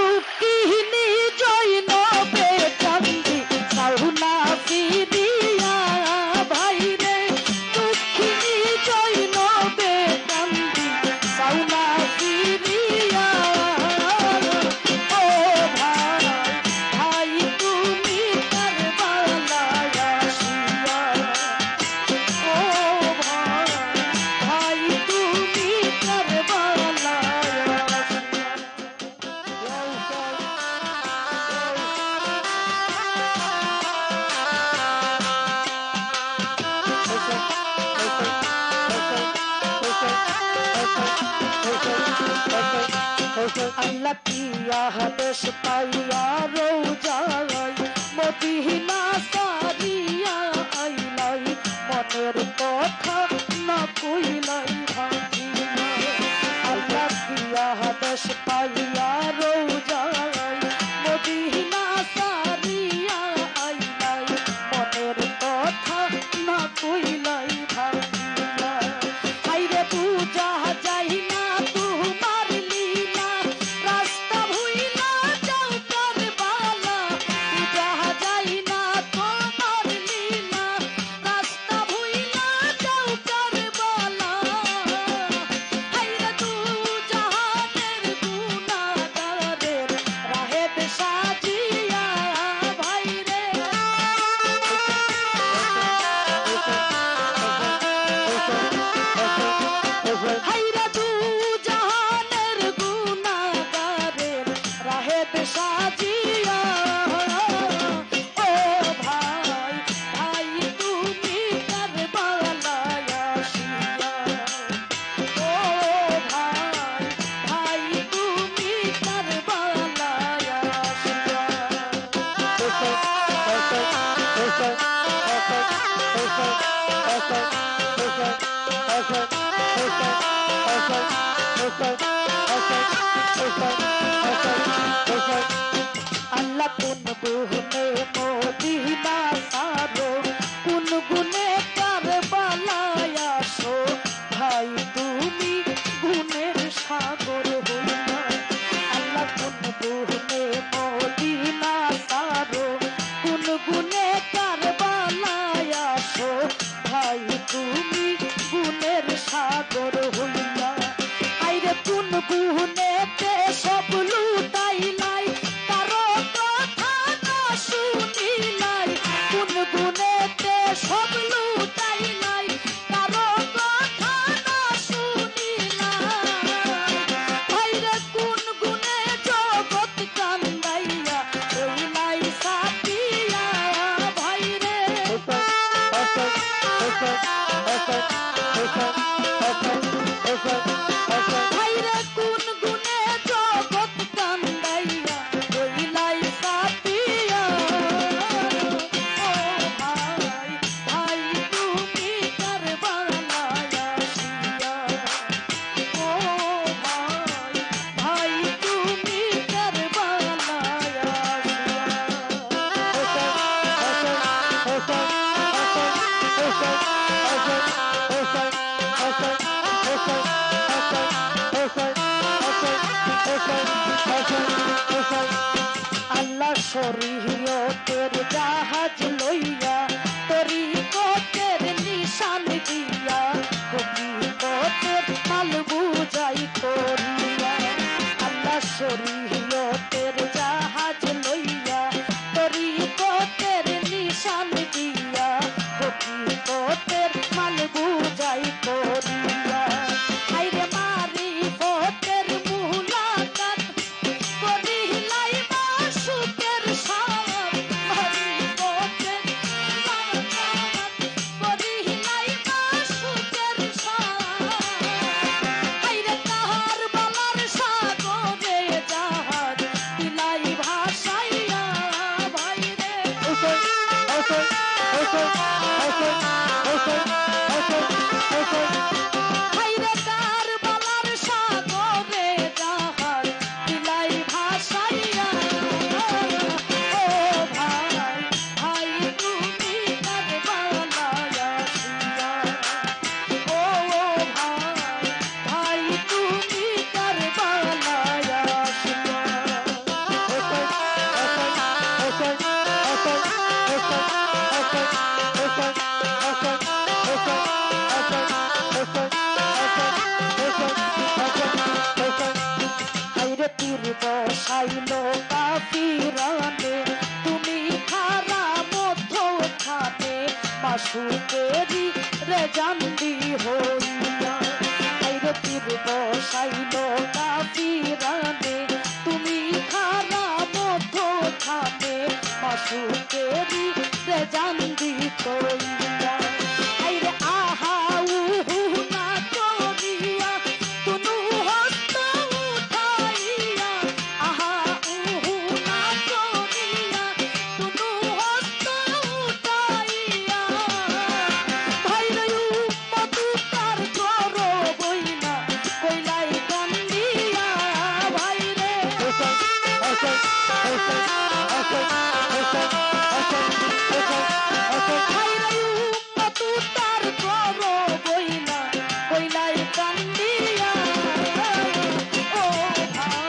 দুঃখিনী জৈনবে কান্দি সাউনা ফিরিয়া ভাই রে দুঃখিনী জৈনবে কান্দি সাউনা ফিরিয়া ও ভাই ভাই তুমি কারবালায় আসিয়া ও ভাই ভাই তুমি কারবালায় আল্লাহ পিয়া দেশ পাইয়া রোজাই মদিনা সারিয়া আইলাই মনের কথা না কইলাই ভাঙিয়া আল্লাহ পিয়া দেশ পাইয়া রোজাই মদিনা সারিয়া আইলাই মনের কথা না কইলাই ভাঙিয়া হাইরে পূজা যাই না তোমার লীলা রাস্তা ভুইলা যাও কারবালা পূজা যাই না তোমার লীলা রাস্তা ভুইলা যাও কারবালা হাইরে তু জাহানের গুনাহগারের রাহেব সাজিয়া ভাই রে হাইরা তু জাহানের গুনাহগারের রাহেব সাজিয়া ও ভাই ভাই তুমি কারবালায় আসিয়া ও ভাই ভাই তুমি কারবালায় আসিয়া আল্লাহ কোন গুনে মদিনা সারো কোন গুনে কারবালায় আসো ভাই তুমি গুণের সাগর হইলা আল্লাহ কোন গুনে মদিনা সারো কোন গুনে কারবালায় আসো ভাই তুমি গুণের সাগর হইলা আইরে কোন গুনেতে সব লুটাইলাই কারো কথা না শুনিলাই কোন গুনেতে সব লুটাইলাই কারো কথা না শুনিলাই আইরে কোন গুনে জগৎ কান্দাইয়া রইলাই সাথিয়া ভাই রে ভাইরে কোন গুনে জগৎ কান্দাইয়া রইলাই সাথিয়া ও ভাই ভাই তুমি কারবালায় আসিয়া ও ভাই ভাই তুমি কারবালায় আল্লাহ শরীয়তের জাহাজ লইয়া তরিকতের নিশান দিয়া হকিকতের মাল বুঝাই করিয়া আল্লাহ শরীয়তের জাহাজ লইয়া তরিকতের নিশান দিয়া হকিকতের মাল বুঝাই করিয়া হাইরে মারিফতের মুলাকাত করিলাই মাসুকের সাথ মারিফতের মুলাকাত করিলাই মাসুকের সাথ হাইরে কারবালার সাগরে জাহাজ দিলা হাইরে তীর বসাইল কাফিরানে তুমি খারা মধ্যখানে মাসুকেরি রে জান্দি হইয়া হাইরে তীর বসাইল কাফিরানে তুমি খারা মধ্যখানে মাসুকেরি রে জান্দি হইয়া হাইরে আহা উহু না করিয়া তুনু হস্ত উঠাইয়া আহা উহু না করিয়া তুনু হস্ত উঠাইয়া ভাইরে উম্মত তার করো বইনা কইলাই কান্দিয়া ভাইরে ভাইরে উম্মত তার করো বইনা কইলাই কান্দিয়া ও ভাই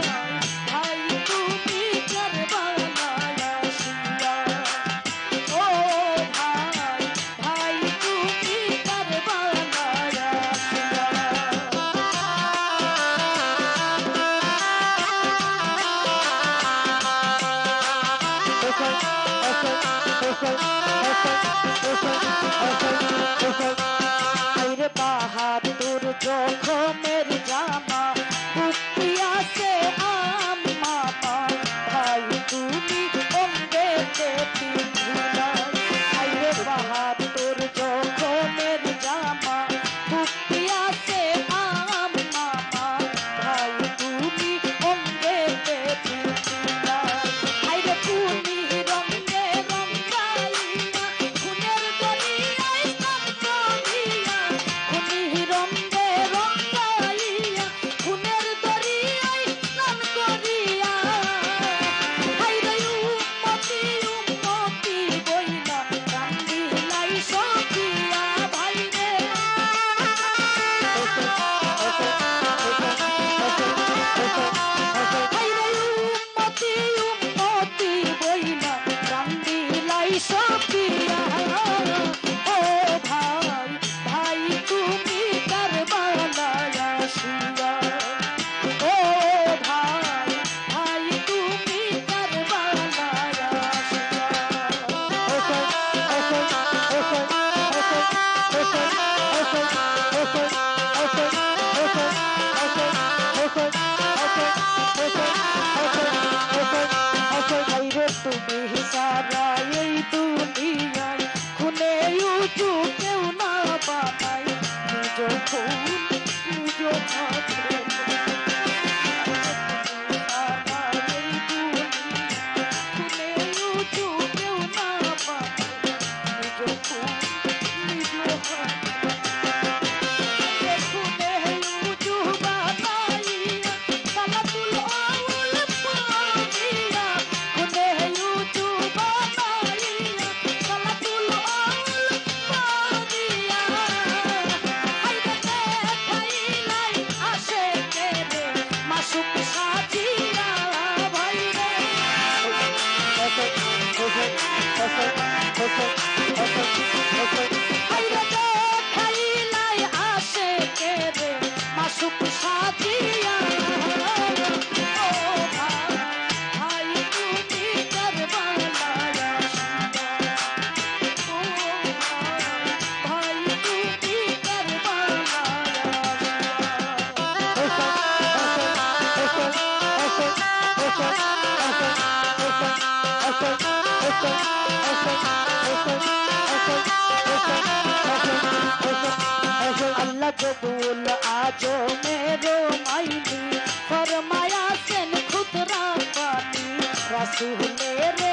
ভাই তুমি কারবালায় আসিয়া ও ভাই ভাই তুমি কারবালায় আসিয়া আইরে বাহাদুর জখমের জামা বুকিয়াছে আম্মা ভাই তুমি অঙ্গেতে পিঁধিলা আইরে বাহাদুর জখমের জামা বুকিয়াছে আম্মা ভাই তুমি অঙ্গেতে পিঁধিলা আইরে পুনি রঙ্গে রঙ্গাইয়া খুনের দরিয়ায় স্নান করিয়া খুনি রঙ্গে রঙ্গাইয়া খুনের দরিয়ায় স্নান করিয়া হাইরে উম্মতি উম্মতি বইলা কান্দিলাই সখিয়া ভাইরে হাইরে উম্মতি উম্মতি বইলা কান্দিলাই সখিয়া ও ভাই ভাই তুমি কারবালায় আসিয়া ও ভাই ভাই তুমি কারবালায় আসিয়া হাইরে তুমি সারা এই দুনিয়ায় খুনে উঁচু কেউ না বানাই নিজ খুন নিজ হাতে সারা এই দুনিয়ায় খুনে উঁচু কেউ না বানাই নিজ খুন নিজ হাতে খুনে উঁচু বানাইয়া সালাতুল আউল পাইয়া খুনে উঁচু বানাইয়া সালাতুল আউল পাইয়া হাইরে দেখাইলাই আসে কেরে মাসুক সাজিয়া ভাইরে হাইরে দেখাইলাই আসে কেরে মাসুক সাজিয়া ও ভাই ভাই তুমি কারবালায় আসিয়া ও ভাই তুমি কারবালায় अल्लाह कबूल आजो मेरो माइनी फरमाया सेन खुदरा पानी रसूल मेरे